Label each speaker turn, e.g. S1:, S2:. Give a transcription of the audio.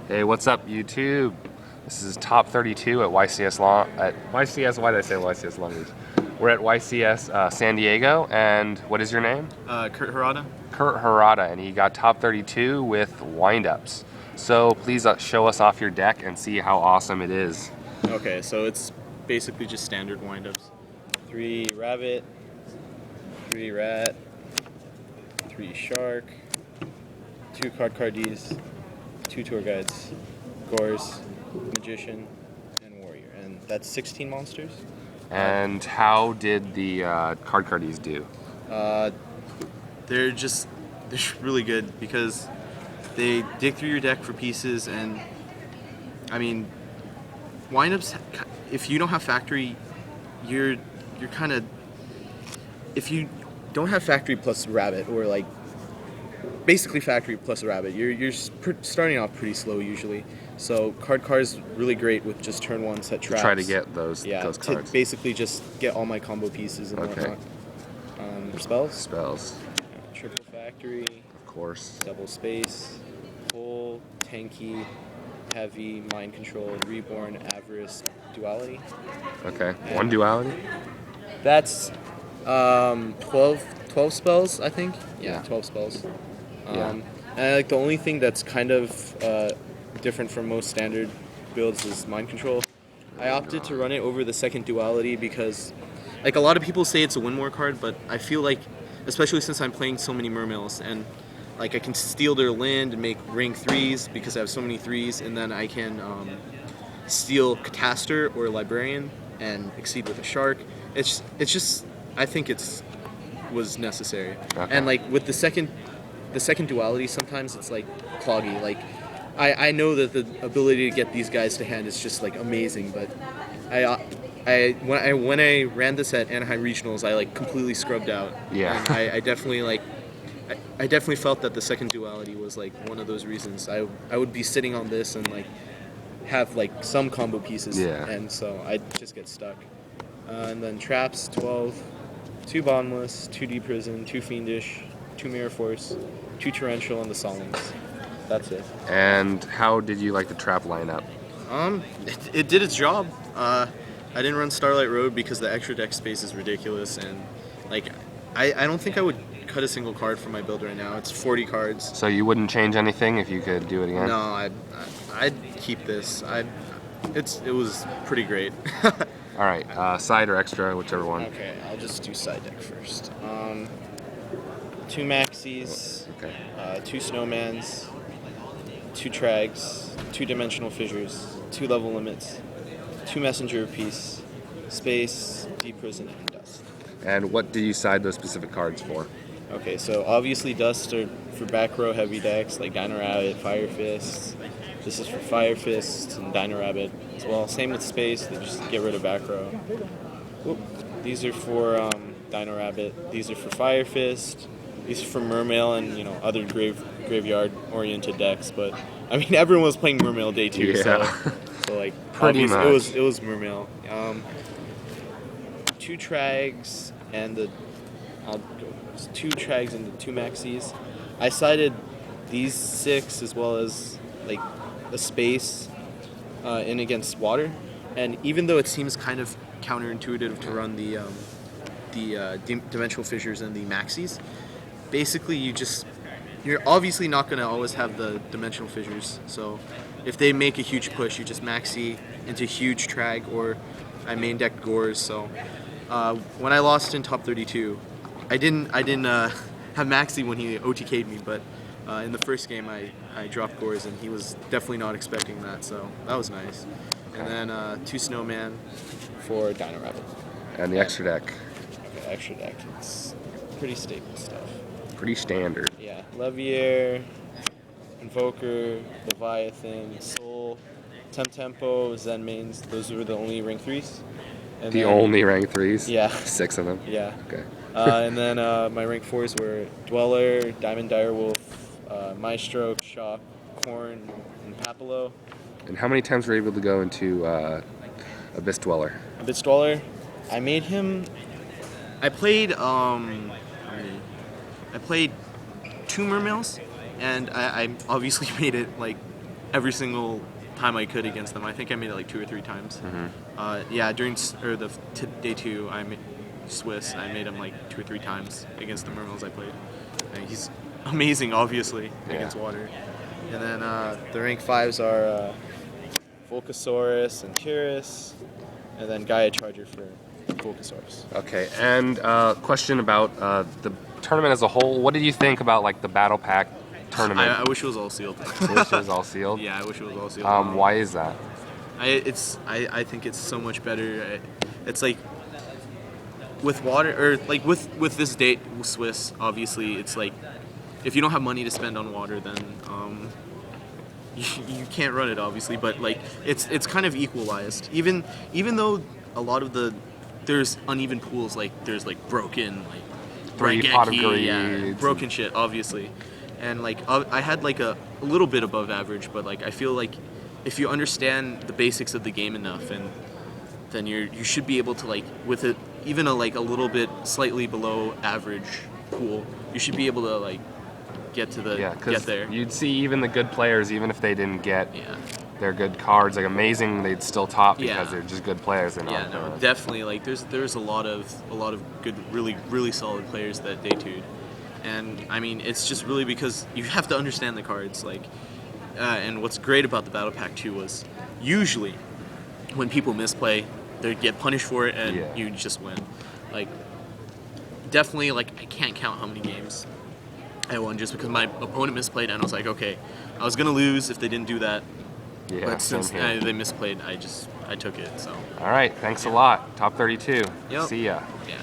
S1: Hey, what's up, YouTube? This is top 32 at YCS Why did I say YCS Long Beach? We're at YCS San Diego, and what is your name?
S2: Kurt Hirata.
S1: Kurt Hirata, and he got top 32 with windups. So please show us off your deck and see how awesome it is.
S2: Okay, so it's basically just standard windups. 3 rabbit, 3 rat, 3 shark, 2 cardies, 2 tour guides, Gores, magician, and warrior, and that's 16 monsters.
S1: And how did the cardies do?
S2: They're really good because they dig through your deck for pieces, and I mean, windups. If you don't have factory, you're kind of. If you don't have factory plus rabbit, or like basically factory plus rabbit, you're starting off pretty slow usually. So card's really great with just turn 1 set traps.
S1: Try to get those cards.
S2: To basically just get all my combo pieces and whatnot. Spells. Triple factory.
S1: Of course.
S2: Double space. Full, tanky, heavy, mind control, reborn, avarice, duality.
S1: Okay. And 1 duality?
S2: That's 12 spells, I think. Yeah, 12 spells. And like the only thing that's kind of different from most standard builds is mind control. I opted to run it over the second duality because like a lot of people say it's a win more card, but I feel like, especially since I'm playing so many mermails, and like I can steal their land and make ring 3s because I have so many 3s, and then I can steal Cataster or Librarian and exceed with a shark. It's just I think was necessary.
S1: Okay.
S2: And like with the second duality, sometimes it's like cloggy. Like I know that the ability to get these guys to hand is just like amazing, but when I ran this at Anaheim Regionals, I like completely scrubbed out.
S1: Yeah.
S2: And I definitely felt that the second duality was like one of those reasons. I would be sitting on this and like have like some combo pieces.
S1: Yeah.
S2: And so I'd just get stuck. And then traps 12, 2 bottomless, 2 deep prison, 2 fiendish, 2 mirror force, 2 torrential, and the solemns. That's it.
S1: And how did you like the trap lineup?
S2: It did its job. I didn't run Starlight Road because the extra deck space is ridiculous, and like I don't think I would cut a single card from my build right now. It's 40 cards.
S1: So you wouldn't change anything if you could do it again?
S2: No, I'd keep this. It was pretty great.
S1: All right, side or extra, whichever one.
S2: Okay, I'll just do side deck first. 2 maxis,
S1: Okay.
S2: 2 snowmans, 2 trags, 2 dimensional fissures, 2 level limits, 2 messenger of peace, space, deep prison, and dust.
S1: And what do you side those specific cards for?
S2: Okay, so obviously dust are for back row heavy decks like Dino Rabbit, Fire Fist. This is for Fire Fist and Dino Rabbit as well. Same with space, they just get rid of back row. Whoop. These are for Dino Rabbit. These are for Fire Fist. These are for Mermail and other graveyard oriented decks. But I mean, everyone was playing Mermail day 2,
S1: Yeah.
S2: so like
S1: Pretty much.
S2: it was Mermail. 2 trags and the 2 trags and the 2 maxis. I sided these 6 as well as like a space in against water, and even though it seems kind of counterintuitive to run the dimensional fissures and the maxis, basically you're obviously not going to always have the dimensional fissures. So if they make a huge push, you just maxi into huge trag, or I main decked Gores. So when I lost in top 32, I didn't have maxi when he OTK'd me, but in the first game I dropped Gores, and he was definitely not expecting that, so that was nice. And then 2 snowman for Dino Rabbit.
S1: And the extra deck?
S2: Okay, extra deck. It's pretty stable stuff.
S1: Pretty standard.
S2: Yeah, Levier, Invoker, Leviathan, Soul, Tempo, Zen mains. Those were the only rank 3s. And
S1: the only rank 3s?
S2: Yeah.
S1: 6 of them?
S2: Yeah.
S1: Okay.
S2: And then my rank 4s were Dweller, Diamond Direwolf, Maestro, Shock, Corn, and Papillo.
S1: And how many times were you able to go into Abyss Dweller?
S2: Abyss Dweller, I made him. I played 2 Mermails, and I obviously made it like every single time I could against them. I think I made it like 2 or 3 times. Yeah, during day 2, Swiss. I made him like 2 or 3 times against the Mermels I played. And he's amazing, obviously, against water. And then the rank 5s are Volcasaurus and Tyrus, and then Gaia Charger for Volcasaurus.
S1: Okay, and question about the tournament as a whole. What did you think about like the Battle Pack tournament?
S2: I wish it was all sealed.
S1: You wish it was all sealed?
S2: Yeah, I wish it was all sealed.
S1: Why is that?
S2: I think it's so much better. It's like with water, or like with this date with Swiss, obviously it's like if you don't have money to spend on water, then you can't run it, obviously. But like it's kind of equalized. Even though a lot of there's uneven pools, like there's like broken like
S1: Pot of
S2: yeah, broken shit, obviously. And like I had like a little bit above average, but like I feel like if you understand the basics of the game enough, and then you should be able to like with it even a little bit slightly below average pool, you should be able to like get there.
S1: You'd see even the good players, even if they didn't get their good cards, like amazing, they'd still top because they're just good players. And
S2: definitely. Like there's a lot of good, really solid players that day 2'd. And I mean, it's just really because you have to understand the cards. Like, and what's great about the Battle Pack 2 was usually when people misplay, they get punished for it, and you just win. Like, definitely, like I can't count how many games I won just because my opponent misplayed, and I was like, okay, I was gonna lose if they didn't do that.
S1: Yeah,
S2: but since they misplayed, I took it. So.
S1: All right, thanks a lot. Top 32.
S2: Yep.
S1: See ya.
S2: Yeah.